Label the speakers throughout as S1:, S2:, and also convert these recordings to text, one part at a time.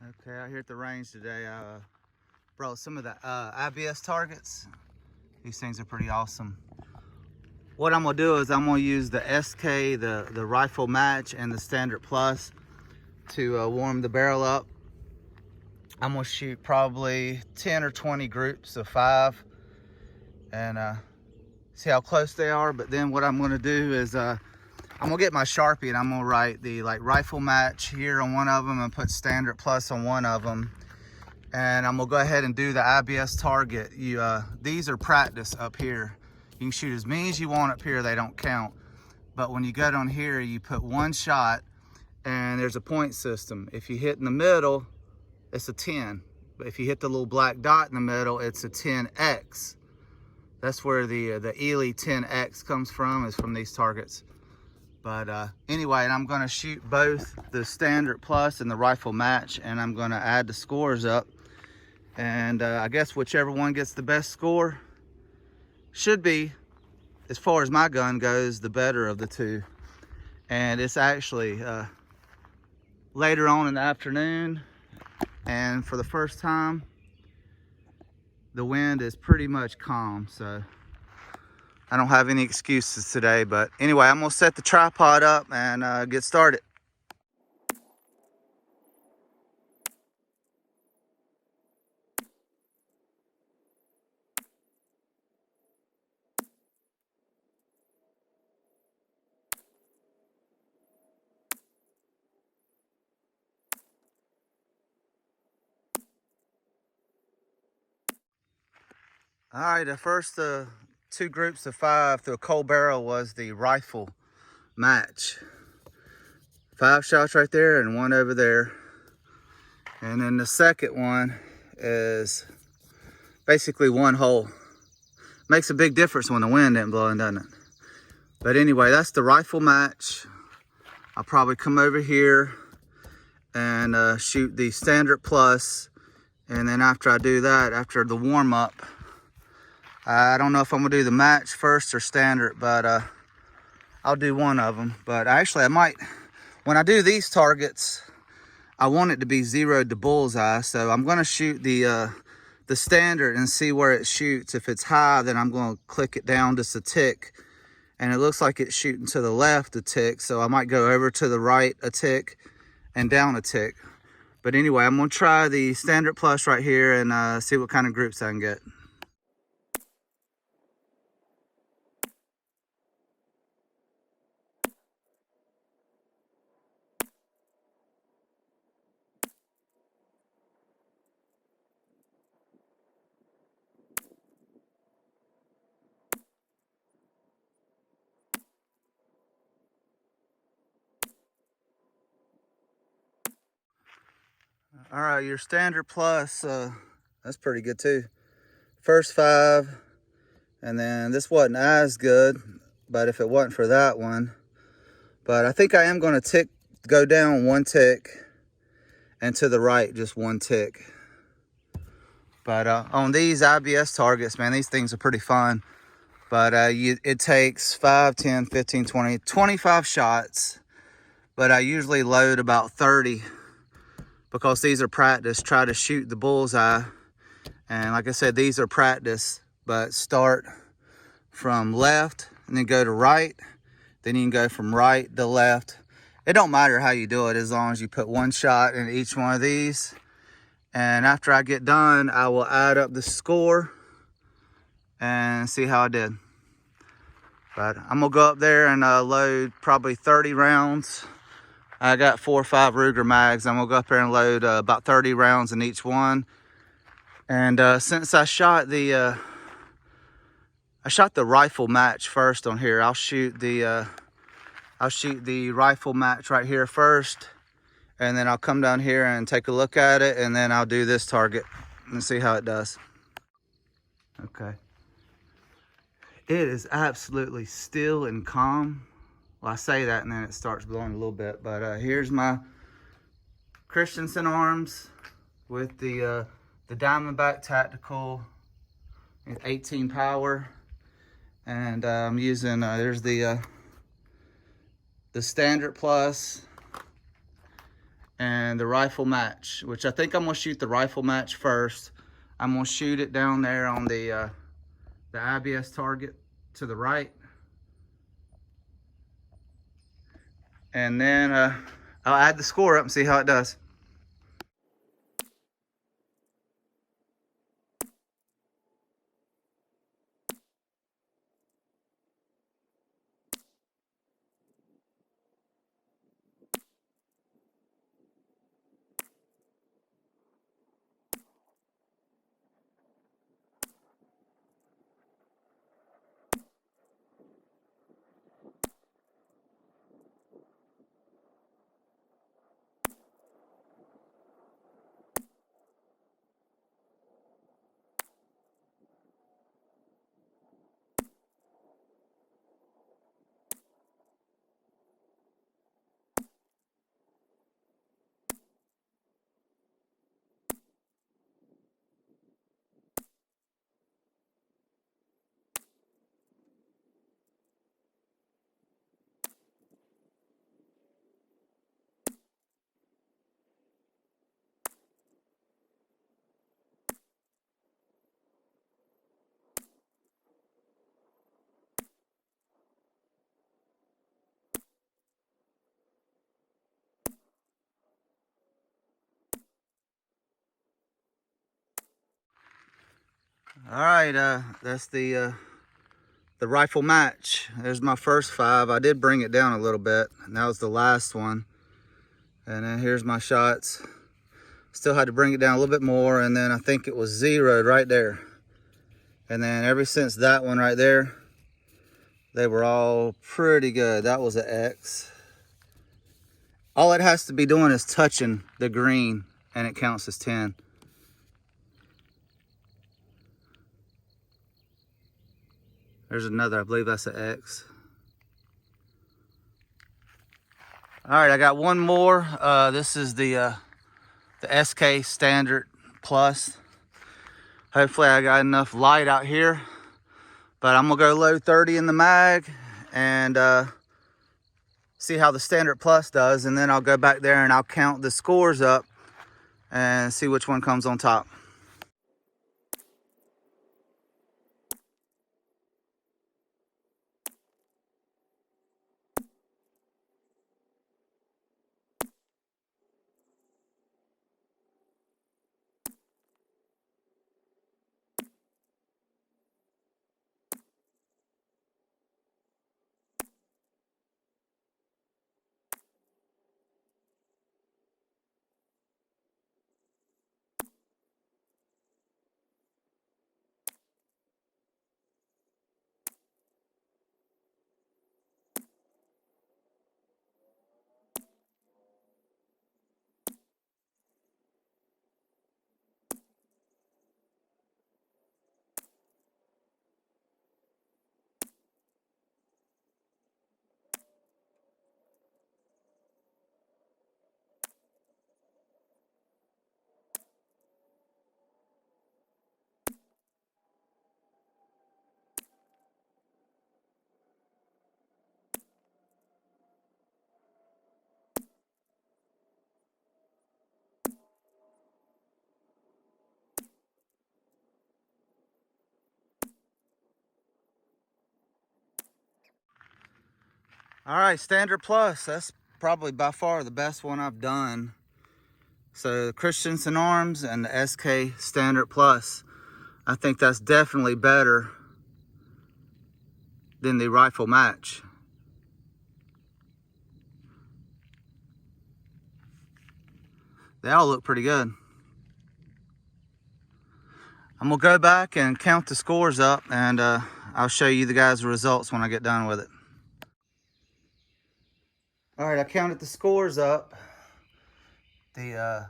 S1: Okay, out here at the range today, I brought some of the IBS targets. These things are pretty awesome. What I'm gonna do is I'm gonna use the SK, the rifle match, and the standard plus to warm the barrel up. I'm gonna shoot probably 10 or 20 groups of 5 and see how close they are. But then what I'm gonna do is I'm gonna get my Sharpie and I'm gonna write the rifle match here on one of them and put standard plus on one of them. And I'm gonna go ahead and do the IBS target. These are practice up here. You can shoot as many as you want up here, they don't count. But when you go down here, you put one shot and there's a point system. If you hit in the middle, it's a 10. But if you hit the little black dot in the middle, it's a 10X. That's where the Ely 10X comes from, is from these targets. But anyway, and I'm gonna shoot both the standard plus and the rifle match, and I'm gonna add the scores up. And I guess whichever one gets the best score should be, as far as my gun goes, the better of the two. And it's actually later on in the afternoon, and for the first time, the wind is pretty much calm, so I don't have any excuses today. But anyway, I'm gonna set the tripod up and get started. All right, the first 2 groups of 5 through a cold barrel was the rifle match. 5 shots right there and 1 over there. And then the second one is basically 1 hole. Makes a big difference when the wind ain't blowing, doesn't it? But anyway, that's the rifle match. I'll probably come over here and shoot the standard plus. And then after I do that, after the warm up, I don't know if I'm gonna do the match first or standard, but I'll do one of them. But actually I might, when I do these targets, I want it to be zeroed to bullseye. So I'm gonna shoot the standard and see where it shoots. If it's high, then I'm gonna click it down just a tick. And it looks like it's shooting to the left a tick. So I might go over to the right a tick and down a tick. But anyway, I'm gonna try the standard plus right here and see what kind of groups I can get. All right, your standard plus, that's pretty good too. First 5, and then this wasn't as good, but if it wasn't for that one. But I think I am gonna go down 1 tick, and to the right, just 1 tick. But on these IBS targets, man, these things are pretty fun. But it takes 5, 10, 15, 20, 25 shots. But I usually load about 30 because these are practice. Try to shoot the bullseye. And like I said, these are practice, but start from left and then go to right. Then you can go from right to left. It don't matter how you do it as long as you put 1 shot in each one of these. And after I get done, I will add up the score and see how I did. But I'm gonna go up there and load probably 30 rounds. I got 4 or 5 Ruger mags. I'm gonna go up there and load about 30 rounds in each one. And since I shot the rifle match first on here, I'll shoot the rifle match right here first, and then I'll come down here and take a look at it, and then I'll do this target and see how it does. Okay. It is absolutely still and calm. Well, I say that and then it starts blowing a little bit, but here's my Christensen arms with the Diamondback Tactical 18 power, and I'm using there's the standard plus, and and the rifle match, which I think I'm gonna shoot the rifle match first. I'm gonna shoot it down there on the IBS target to the right. And then I'll add the score up and see how it does. All right, that's the rifle match. There's my first 5. I did bring it down a little bit, and that was the last one. And then here's my shots. Still had to bring it down a little bit more, and then I think it was zeroed right there. And then ever since that one right there, they were all pretty good. That was an X. All it has to be doing is touching the green, and it counts as 10. There's another, I believe that's an X. All right, I got one more. This is the SK Standard Plus. Hopefully I got enough light out here, but I'm gonna go low 30 in the mag and see how the Standard Plus does, and then I'll go back there and I'll count the scores up and see which one comes on top. All right, Standard Plus, that's probably by far the best one I've done. So the Christensen arms and the SK Standard Plus, I think that's definitely better than the rifle match. They all look pretty good. I'm gonna go back and count the scores up, and I'll show you the guys' results when I get done with it. All right, I counted the scores up. The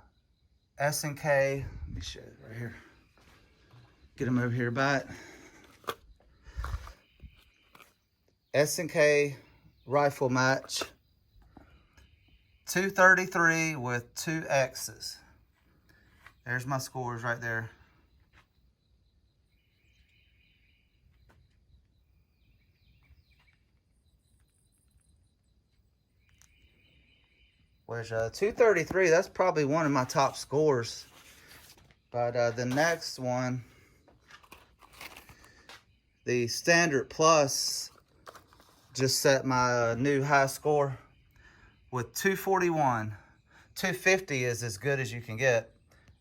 S1: S&K, let me show it right here. Get them over here by it. S&K rifle match, 233 with 2 X's. There's my scores right there. which 233, that's probably one of my top scores. But the next one, the Standard Plus, just set my new high score with 241. 250 is as good as you can get.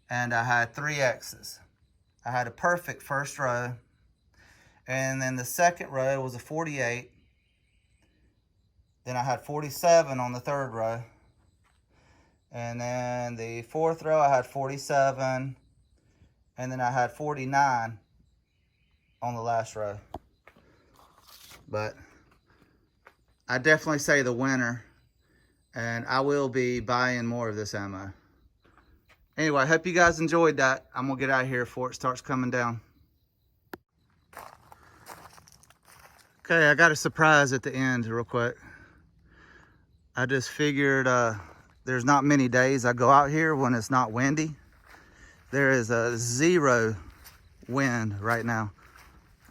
S1: And I had 3 X's. I had a perfect first row. And then the second row was a 48. Then I had 47 on the third row. And then the fourth row, I had 47. And then I had 49 on the last row. But I definitely say the winner. And I will be buying more of this ammo. Anyway, I hope you guys enjoyed that. I'm going to get out of here before it starts coming down. Okay, I got a surprise at the end real quick. I just figured there's not many days I go out here when it's not windy. There is a 0 wind right now.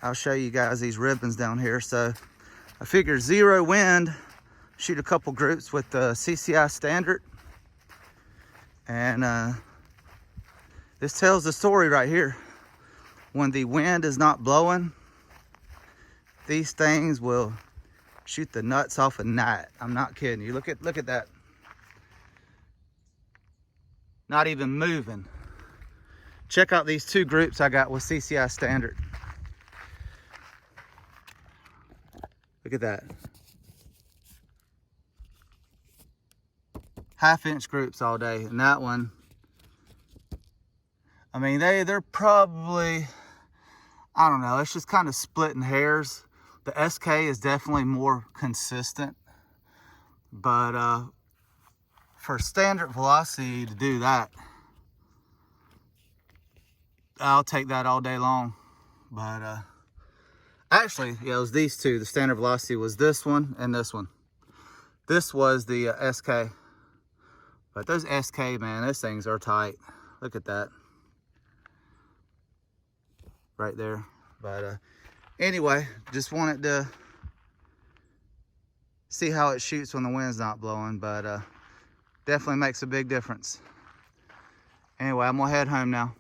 S1: I'll show you guys these ribbons down here. So I figured 0 wind, shoot a couple groups with the CCI Standard. And this tells the story right here. When the wind is not blowing, these things will shoot the nuts off a gnat. I'm not kidding you. Look at that. Not even moving. Check out these 2 groups I got with CCI Standard. Look at that. 1/2-inch groups all day. And that one, I mean, they're probably, I don't know, it's just kind of splitting hairs. The SK is definitely more consistent, but for standard velocity to do that, I'll take that all day long. But actually, yeah, it was these 2. The standard velocity was this one and this one. This was the SK. But those SK, man, those things are tight. Look at that. Right there. But anyway, just wanted to see how it shoots when the wind's not blowing. But definitely makes a big difference. Anyway, I'm gonna head home now.